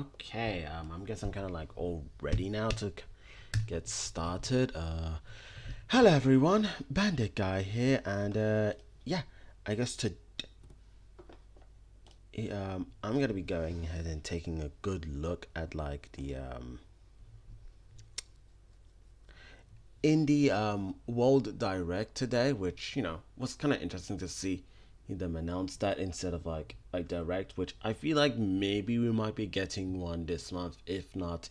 Okay, I guess I'm kind of like all ready now to get started. Hello everyone, Bandit Guy here, and yeah, I guess I'm gonna be going ahead and taking a good look at like the indie World Direct today, which was kind of interesting to see them announce that instead of like a direct, which I feel like maybe we might be getting one this month, if not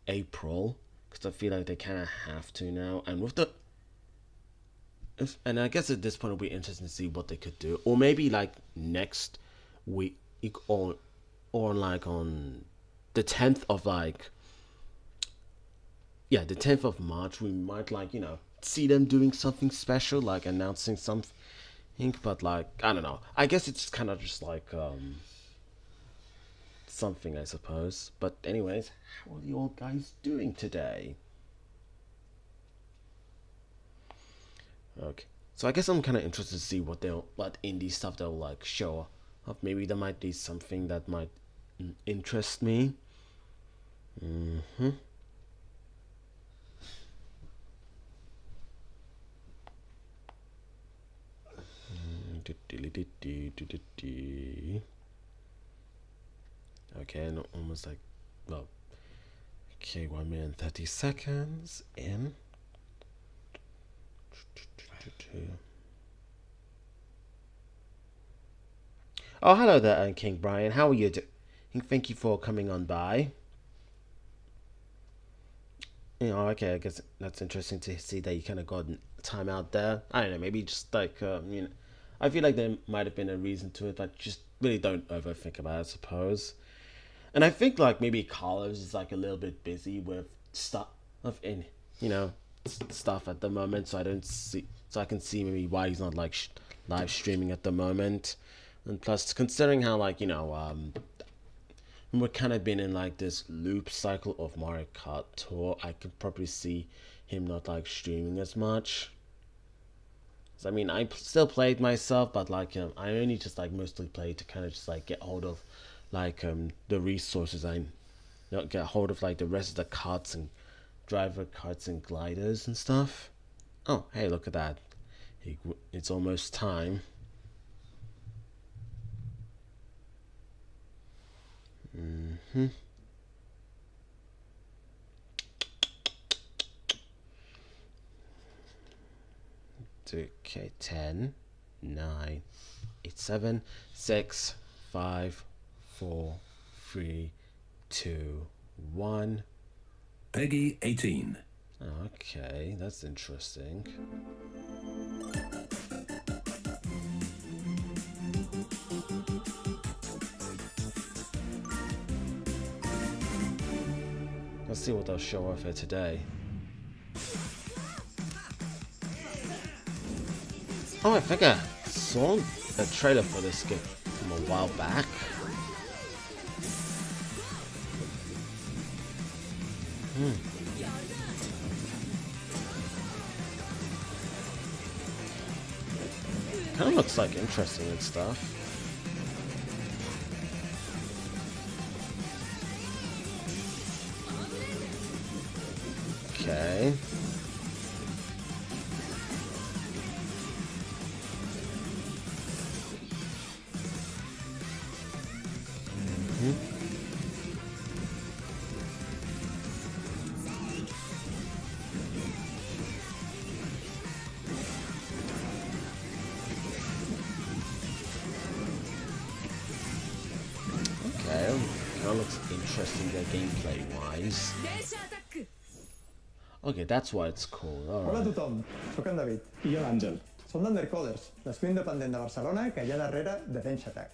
April, because I feel like they kind of have to now. And with the and I guess at this point it'll be interesting to see what they could do, or maybe like next week or like on the 10th of like yeah, the 10th of March, we might like, see them doing something special, like announcing something. But like, I don't know. I guess it's kind of just like something, I suppose. But anyways, how are you all guys doing today? Okay. So I guess I'm kind of interested to see what indie stuff they'll like show up. Maybe there might be something that might interest me. Okay, and almost like, well, okay, 1 minute and 30 seconds in. Oh, hello there, King Brian. How are you doing? Thank you for coming on by. Okay, I guess that's interesting to see that you kind of got time out there. I don't know, maybe just like, I feel like there might have been a reason to it, but just really don't overthink about it, I suppose. And I think like maybe Carlos is like a little bit busy with stuff in, stuff at the moment, so I can see maybe why he's not like live streaming at the moment. And plus, considering how like we're kind of been in like this loop cycle of Mario Kart Tour, I could probably see him not like streaming as much. So, I mean, I still played myself, but like I only just like mostly played to kind of just like get hold of like the resources. I not get hold of like the rest of the carts and driver carts and gliders and stuff. Oh, hey, look at that! It's almost time. Okay, 10, 9, 8, 7, 6, 5, 4, 3, 2, 1. Peggy 18. Okay, that's interesting. Let's see what they'll show off here today. Oh, I think I saw a trailer for this game from a while back. Kind of looks like interesting and stuff. Okay. Kind of looks interesting there gameplay wise. Okay, that's why it's called. Hola a tothom, soc en David. I jo l'Àngel. Som d'Undercoders, l'escola independent de Barcelona que hi ha darrere de Dance Attack.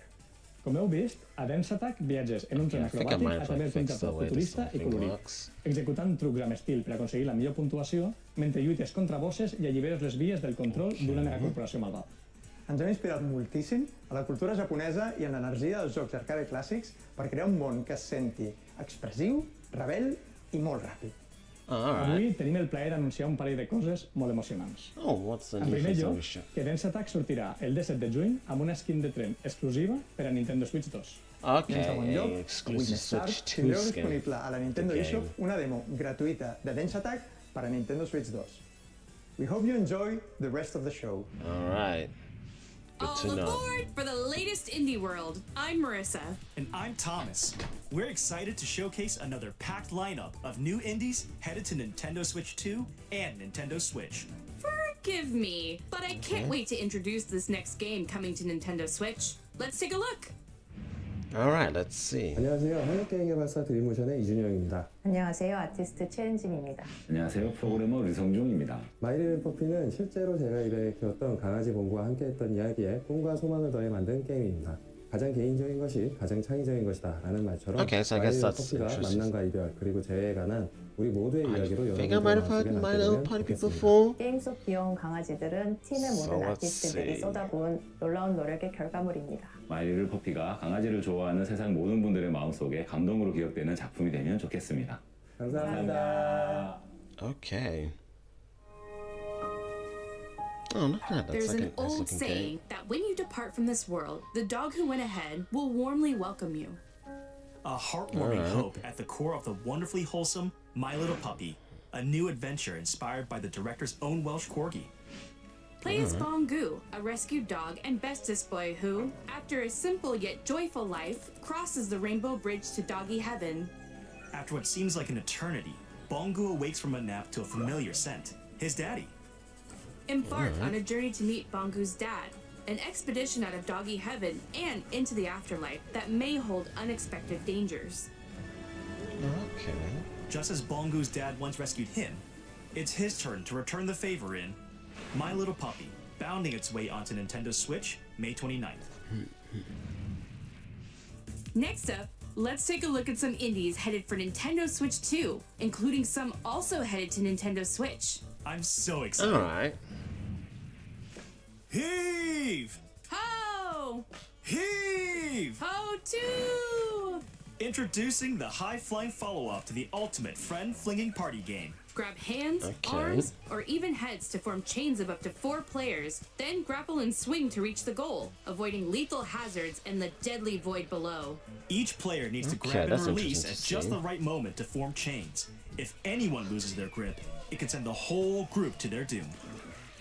Com heu vist, a Dance Attack viatges en un tren acrobàtic a través d'un capó futurista i colorit, executant trucs amb estil per aconseguir la millor puntuació mentre lluites contra bosses i alliberes les vies del control d'una megacorporació malvada. Ens hem inspirat moltíssim a la cultura japonesa i en l'energia dels jocs arcade clàssics per crear un món que es senti expressiu, rebel i molt ràpid. Avui tenim el plaer d'anunciar un parell de coses molt emocionants. En primer lloc, que Dance Attack sortirà el 17 de juny amb una skin de tren exclusiva per a Nintendo Switch 2. Okay, I en segon lloc, exclusive avui més tard, Switch 2 tindreu skin. disponible a la Nintendo The eShop game. una demo gratuïta de Dance Attack per a Nintendo Switch 2. We hope you enjoy the rest of the show. All right. Good to All know. aboard for the latest indie world. I'm Marissa. And I'm Thomas. We're excited to showcase another packed lineup of new indies headed to Nintendo Switch 2 and Nintendo Switch. Forgive me, but I can't wait to introduce this next game coming to Nintendo Switch. Let's take a look. All right, let's see. 안녕하세요. 한국게임 개발사 드림모션의 이준영입니다. 안녕하세요. 아티스트 최은진입니다. 안녕하세요. 프로그래머 류성중입니다. 마이리는 퍼피는 실제로 제가 입에 키웠던 강아지 봉구와 함께했던 이야기에 꿈과 소망을 더해 만든 게임입니다. 가장 개인적인 것이 가장 창의적인 것이다 라는 말처럼 Okay, so I guess 마이리는 that's 퍼피가 interesting. 만남과 이별 그리고 재회에 관한 우리 모두의 이야기로 I think I might have heard My Little Pony People 좋겠습니다. before. 게임 속 귀여운 강아지들은 팀의 So 모든 let's 아티스트들이 see. 쏟아부은 놀라운 노력의 결과물입니다. 마이리를 퍼피가 강아지를 좋아하는 세상 모든 분들의 마음속에 감동으로 기억되는 작품이 되면 좋겠습니다. 감사합니다. Okay. Oh, look at that. That's There's like an a nice old looking game. saying that when you depart from this world, the dog who went ahead will warmly welcome you. A heartwarming Alright. hope at the core of the wonderfully wholesome My Little Puppy, a new adventure inspired by the director's own Welsh corgi. Play as Bongu, a rescued dog and bestest boy who, after a simple yet joyful life, crosses the rainbow bridge to doggy heaven. After what seems like an eternity, Bongu awakes from a nap to a familiar scent, his daddy. Embark on a journey to meet Bongu's dad, an expedition out of doggy heaven and into the afterlife that may hold unexpected dangers. Okay. Just as Bongu's dad once rescued him, it's his turn to return the favor in My Little Puppy, bounding its way onto Nintendo Switch May 29th. Next up, let's take a look at some indies headed for Nintendo Switch 2, including some also headed to Nintendo Switch. I'm so excited. All right. Heave! Ho! Heave! Ho 2! Introducing the high-flying follow-up to the ultimate friend-flinging party game. Grab hands, Okay. arms, or even heads to form chains of up to 4 players, then grapple and swing to reach the goal, avoiding lethal hazards and the deadly void below. Each player needs to Okay, grab and that's release interesting at to just see. the right moment to form chains. If anyone loses their grip, it can send the whole group to their doom.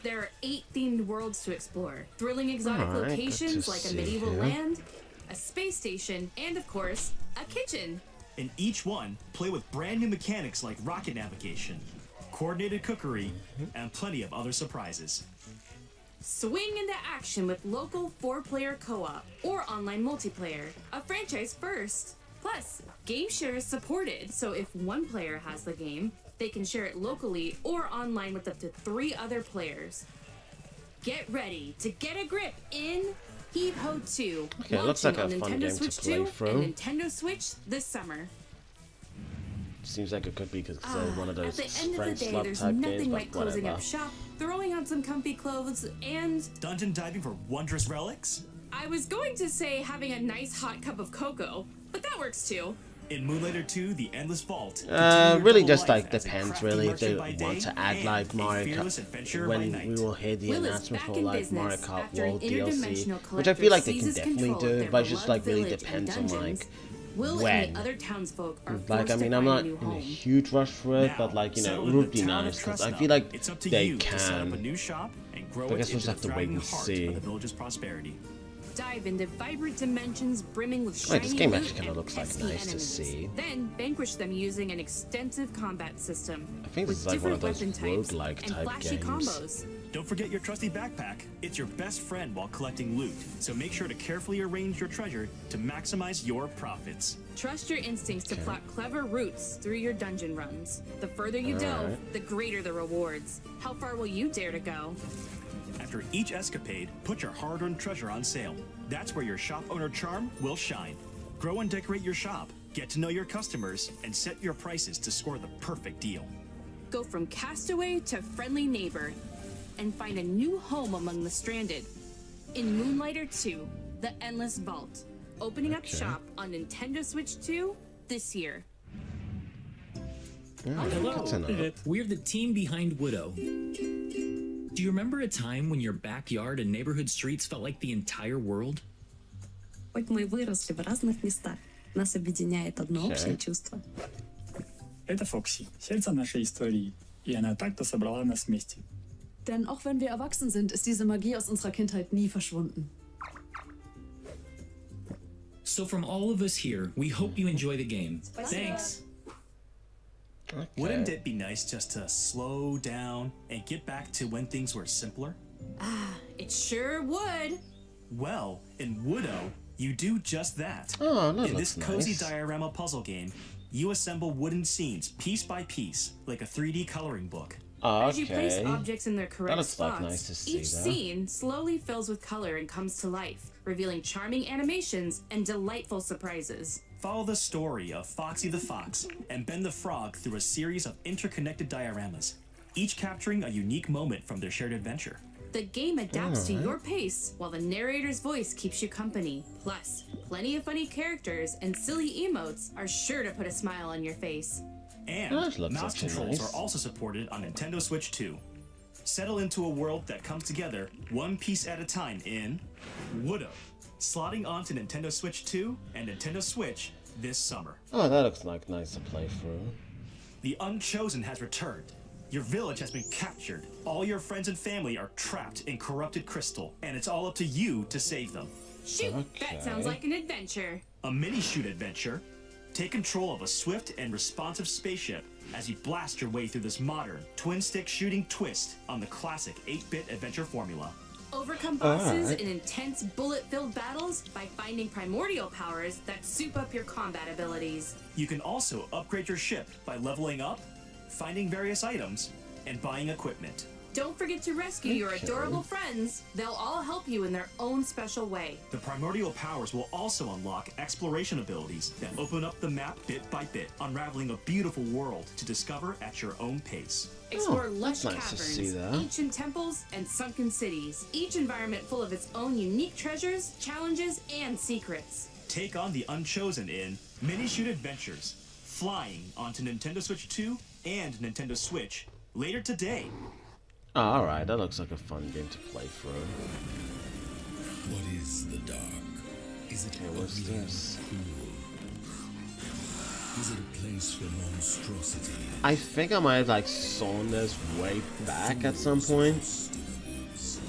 There are 8 themed worlds to explore, thrilling exotic Alright, good locations to like a see medieval here. land, a space station, and of course, a kitchen. In each one, play with brand new mechanics like rocket navigation, coordinated cookery, and plenty of other surprises. Swing into action with local 4-player co-op or online multiplayer, a franchise first. Plus, game share is supported, so if one player has the game, they can share it locally or online with up to 3 other players. Get ready to get a grip in Heave Ho 2, Okay, it looks like launching a on fun Nintendo game to Switch play 2 through. and Nintendo Switch this summer. Seems like it could be because it's one of At those the end of the French day, love there's type games, nothing but like closing whatever. up shop, throwing on some comfy clothes, and Dungeon diving for wondrous relics? I was going to say having a nice hot cup of cocoa, but that works too. In Moonlighter 2, The Endless Vault. Really continue your just double like life as a depends crafty really if they merchant by want day to add and like a Mario fearless Kart adventurer by when night. we will hear the Will is announcement back for in like Mario business Kart after an World DLC, interdimensional which I feel like they collector can seizes definitely control of do, their but it just like beloved really village depends and on like dungeons. Will when. and the other townsfolk are Like forced I mean to I'm find not a new in a home. huge rush for it, Now, but like you know settled it in would the be town of nice because I Tresnup, feel like it's up to they you to set up a can. new shop and grow I it guess we'll into just have the to wait thriving and heart see. of the village's prosperity. Dive into vibrant dimensions brimming with Wait, shiny this game loot actually kinda and looks like pesky nice to enemies. see. Then vanquish them using an extensive combat system. I think this with is like one of different those weapon types roguelike and type flashy games. combos. Don't forget your trusty backpack. It's your best friend while collecting loot, so make sure to carefully arrange your treasure to maximize your profits. Trust your instincts to plot clever routes through your dungeon runs. The further you delve, Alright. the greater the rewards. How far will you dare to go? After each escapade, put your hard-earned treasure on sale. That's where your shop owner charm will shine. Grow and decorate your shop, get to know your customers, and set your prices to score the perfect deal. Go from castaway to friendly neighbor and find a new home among the stranded. In Moonlighter 2, The Endless Vault, opening up shop on Nintendo Switch 2 this year. Hello, Good to know. we're the team behind Widow. Do you remember a time when your backyard and neighborhood streets felt like the entire world? хоть мы и выросли в разных местах, нас объединяет одно общее чувство. Это Фокси, сердце нашей истории, и она так-то собрала нас вместе. Denn auch wenn wir erwachsen sind, ist diese Magie aus unserer Kindheit nie verschwunden. So from all of us here, we hope you enjoy the game. Thanks. Okay. Wouldn't it be nice just to slow down and get back to when things were simpler? It sure would. Well, in Woodo, you do just that. Oh, that in this looks cozy nice. diorama puzzle game, you assemble wooden scenes piece by piece, like a 3D coloring book. As you place Okay. objects in their correct looks like spots, nice to see each that. scene slowly fills with color and comes to life, revealing charming animations and delightful surprises. Follow the story of Foxy the Fox and Ben the Frog through a series of interconnected dioramas, each capturing a unique moment from their shared adventure. The game adapts to your pace, while the narrator's voice keeps you company. Plus, plenty of funny characters and silly emotes are sure to put a smile on your face. And That looks mouse actually controls nice. are also supported on Nintendo Switch 2. Settle into a world that comes together one piece at a time in Woodo, slotting onto Nintendo Switch 2 and Nintendo Switch this summer. Oh, that looks like nice to play through. The Unchosen has returned. Your village has been captured. All your friends and family are trapped in corrupted crystal, and it's all up to you to save them. Shoot, that sounds like an adventure. A mini-shoot adventure. Take control of a swift and responsive spaceship as you blast your way through this modern twin-stick shooting twist on the classic 8-bit adventure formula. Overcome bosses in intense bullet-filled battles by finding primordial powers that soup up your combat abilities. You can also upgrade your ship by leveling up, finding various items, and buying equipment. Don't forget to rescue your adorable friends. They'll all help you in their own special way. The primordial powers will also unlock exploration abilities that open up the map bit by bit, unraveling a beautiful world to discover at your own pace. Explore lush that's nice to see caverns, that. ancient temples, and sunken cities. Each environment full of its own unique treasures, challenges, and secrets. Take on the Unchosen in Mini-Shoot Adventures, flying onto Nintendo Switch 2 and Nintendo Switch later today. Oh, alright, that looks like a fun game to play through. What is the dark? Is it what's ugly and this? cruel? Is it a place for monstrosity? I think I might have like sawn this way back at some point. Lost in the woods.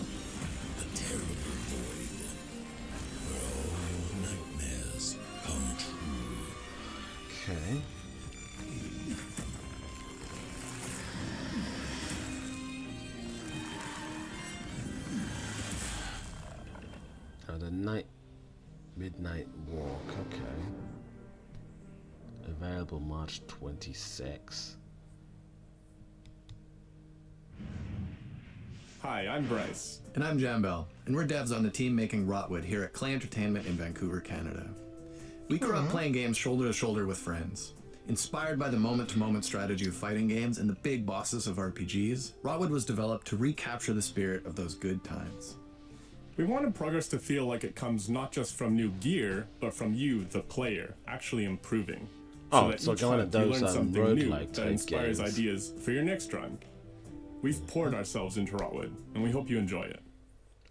The terrible void. Where all your nightmares come true. Okay. The Midnight Walk, okay. Available March 26. Hi, I'm Bryce. And I'm Jambel, and we're devs on the team making Rotwood here at Clay Entertainment in Vancouver, Canada. We grew up playing games shoulder to shoulder with friends. Inspired by the moment-to-moment strategy of fighting games and the big bosses of RPGs, Rotwood was developed to recapture the spirit of those good times. We wanted progress to feel like it comes not just from new gear, but from you, the player, actually improving. So each going to time you those learn something new roguelike that type inspires games. ideas for your next run. We've poured ourselves into Rotwood, and we hope you enjoy it.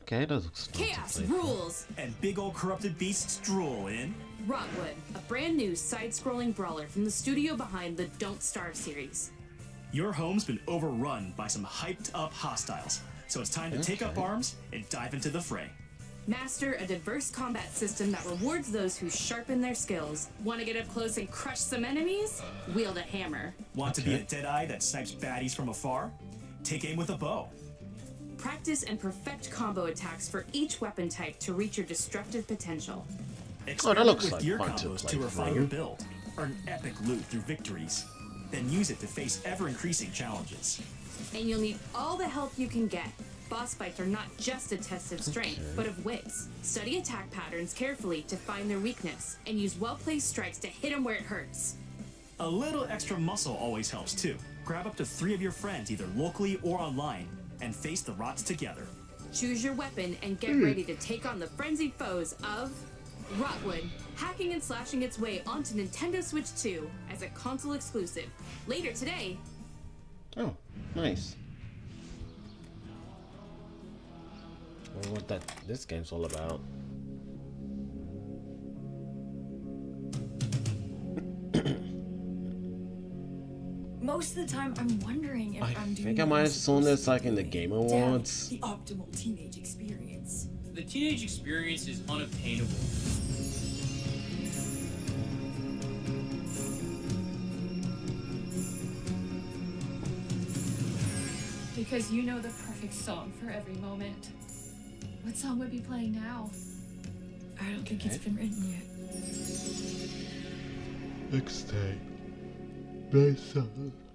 Okay, that looks fun Chaos to play. rules! And big old corrupted beasts drool in Rotwood, a brand new side-scrolling brawler from the studio behind the Don't Starve series. Your home's been overrun by some hyped-up hostiles, so it's time to take up arms and dive into the fray. Master a diverse combat system that rewards those who sharpen their skills. Want to get up close and crush some enemies? Wield a hammer. Want to be a deadeye that snipes baddies from afar? Take aim with a bow. Practice and perfect combo attacks for each weapon type to reach your destructive potential. Experiment looks with like gear fun to combos play to refine through. your build. Earn epic loot through victories. Then use it to face ever-increasing challenges. And you'll need all the help you can get. Boss fights are not just a test of strength, but of wits. Study attack patterns carefully to find their weakness, and use well-placed strikes to hit them where it hurts. A little extra muscle always helps too. Grab up to 3 of your friends either locally or online, and face the rots together. Choose your weapon and get ready to take on the frenzied foes of Rotwood, hacking and slashing its way onto Nintendo Switch 2 as a console exclusive. Later today. Oh, nice. I wonder what this game's all about. most of the time I'm wondering if I'm doing. I think I might have seen this like in the Game Awards. The optimal teenage experience. The teenage experience is unobtainable. Because you know the perfect song for every moment. What song would be playing now? I don't think it's been written yet. Mixtape.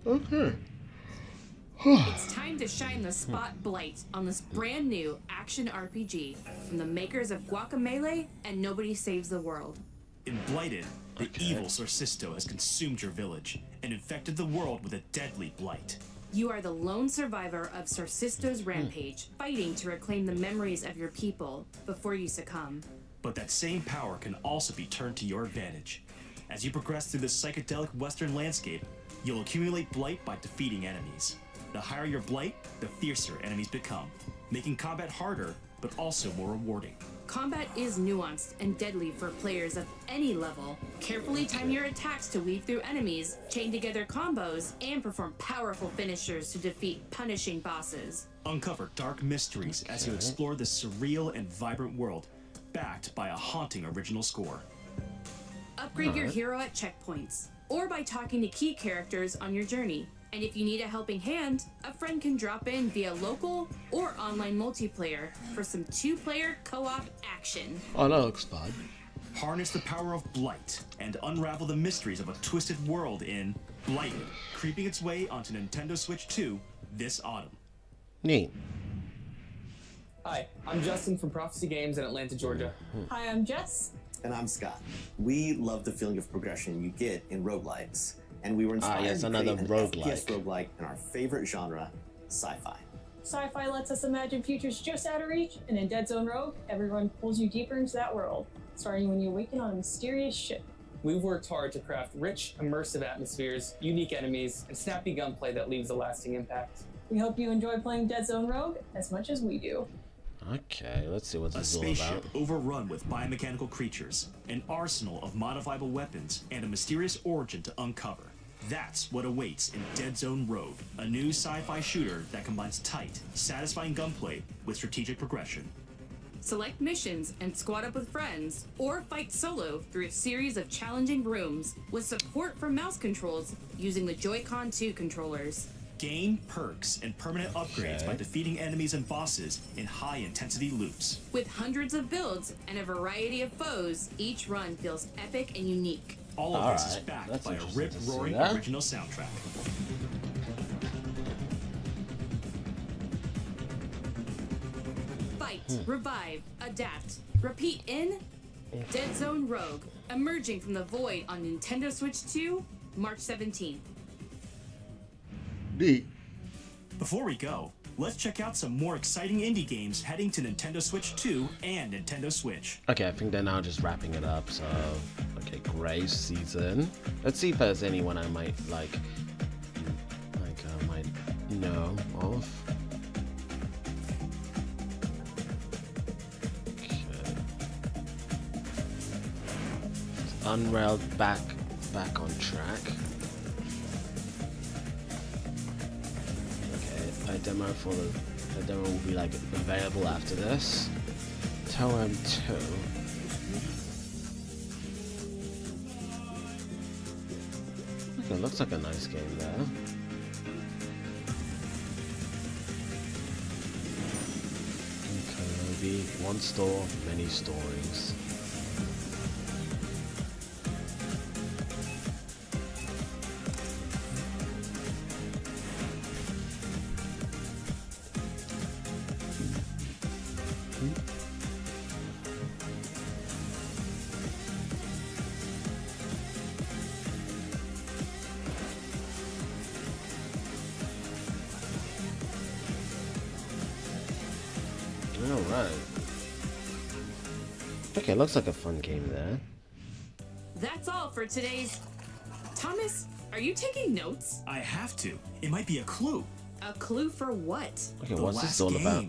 Okay. It's time to shine the spotlight on this brand new action RPG from the makers of Guacamelee and Nobody Saves the World. In Blighted, the evil Sorcisto has consumed your village and infected the world with a deadly blight. You are the lone survivor of Sorcisto's rampage, fighting to reclaim the memories of your people before you succumb. But that same power can also be turned to your advantage. As you progress through this psychedelic western landscape, you'll accumulate blight by defeating enemies. The higher your blight, the fiercer enemies become, making combat harder, but also more rewarding. Combat is nuanced and deadly for players of any level. Carefully time your attacks to weave through enemies, chain together combos, and perform powerful finishers to defeat punishing bosses. Uncover dark mysteries as you explore this surreal and vibrant world, backed by a haunting original score. Upgrade your hero at checkpoints, or by talking to key characters on your journey. And if you need a helping hand, a friend can drop in via local or online multiplayer for some 2-player co-op action. Oh, that looks fun. Harness the power of blight and unravel the mysteries of a twisted world in Blighted, creeping its way onto Nintendo Switch 2 this autumn. Neat. Hi, I'm Justin from Prophecy Games in Atlanta, Georgia. Hi, I'm Jess. And I'm Scott. We love the feeling of progression you get in roguelikes, and we were inspired to create an FPS roguelike in our favorite genre, sci-fi. Sci-fi lets us imagine futures just out of reach, and in Dead Zone Rogue, everyone pulls you deeper into that world, starting when you awaken on a mysterious ship. We've worked hard to craft rich, immersive atmospheres, unique enemies, and snappy gunplay that leaves a lasting impact. We hope you enjoy playing Dead Zone Rogue as much as we do. Okay, let's see what this is all A about. spaceship overrun with biomechanical creatures, an arsenal of modifiable weapons, and a mysterious origin to uncover. That's what awaits in Dead Zone Rogue, a new sci-fi shooter that combines tight, satisfying gunplay with strategic progression. Select missions and squad up with friends, or fight solo through a series of challenging rooms with support for mouse controls using the Joy-Con 2 controllers. Gain perks and permanent upgrades by defeating enemies and bosses in high-intensity loops. With hundreds of builds and a variety of foes, each run feels epic and unique. All of this is backed by a rip-roaring original soundtrack. Fight, revive, adapt, repeat in Dead Zone Rogue, emerging from the void on Nintendo Switch 2, March 17th. Neat. Before we go, let's check out some more exciting indie games heading to Nintendo Switch 2 and Nintendo Switch. Okay, I think they're now just wrapping it up, so... Okay, Grace season. Let's see if there's anyone I might, might know of. Okay. Unrailed back on track. A demo for the demo will be available after this. Toem 2. Okay, looks like a nice game there. Okay, maybe one store, many stories. Alright. Okay, looks like a fun game there. That's all for today's... Thomas, are you taking notes? I have to. It might be a clue. A clue for what? Okay, what's this all about?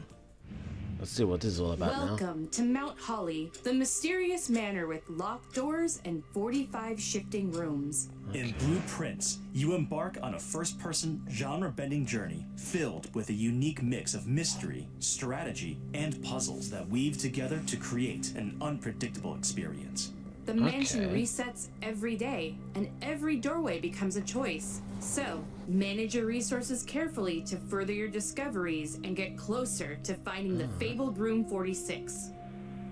Let's see what this is all about now. Welcome to Mount Holly, the mysterious manor with locked doors and 45 shifting rooms. In Blueprints, you embark on a first-person, genre-bending journey filled with a unique mix of mystery, strategy, and puzzles that weave together to create an unpredictable experience. The mansion resets every day, and every doorway becomes a choice. So, manage your resources carefully to further your discoveries and get closer to finding the fabled Room 46.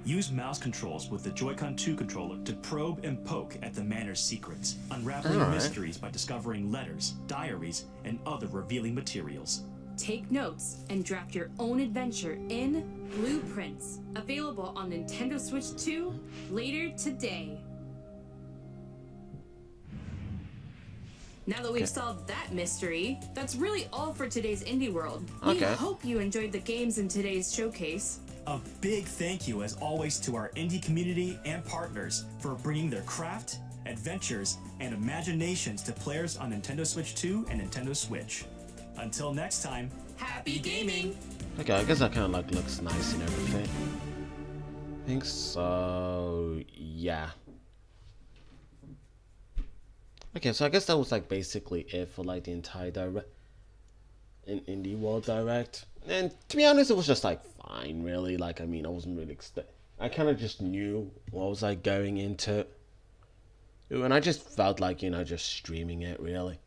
Use mouse controls with the Joy-Con 2 controller to probe and poke at the manor's secrets, unraveling mysteries by discovering letters, diaries, and other revealing materials. Take notes and draft your own adventure in Blueprints, available on Nintendo Switch 2 later today. Now that we've solved that mystery, that's really all for today's Indie World. We hope you enjoyed the games in today's showcase. A big thank you, as always, to our indie community and partners for bringing their craft, adventures, and imaginations to players on Nintendo Switch 2 and Nintendo Switch. Until next time, happy gaming! Okay, I guess that kind of like looks nice and everything. I think so, yeah. Okay, so I guess that was like basically it for like the entire Indie World Direct. And to be honest, it was just like fine, really. Like, I mean, I wasn't really I kind of just knew what was like going into, and I just felt like, you know, just streaming it really.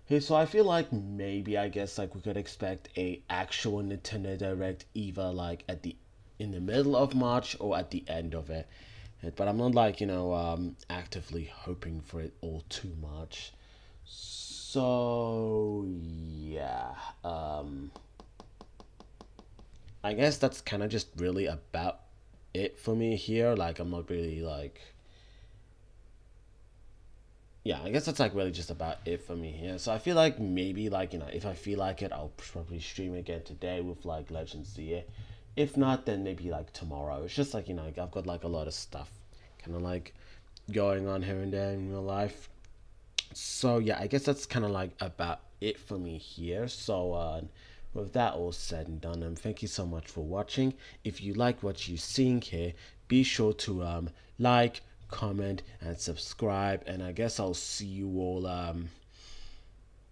Okay, so I feel like maybe, I guess, like we could expect a actual Nintendo Direct either like in the middle of March or at the end of it. But I'm not like, you know, actively hoping for it all too much. So yeah, I guess that's kind of just really about it for me here. Like, I'm not really like, yeah, I guess that's like really just about it for me here. So I feel like maybe, like, you know, if I feel like it, I'll probably stream again today with like Legends ZA. If not, then maybe like tomorrow. It's just like, you know, I've got like a lot of stuff kind of like going on here and there in real life. So yeah, I guess that's kind of like about it for me here. So with that all said and done, thank you so much for watching. If you like what you're seeing here, be sure to like, comment, and subscribe. And I guess I'll see you all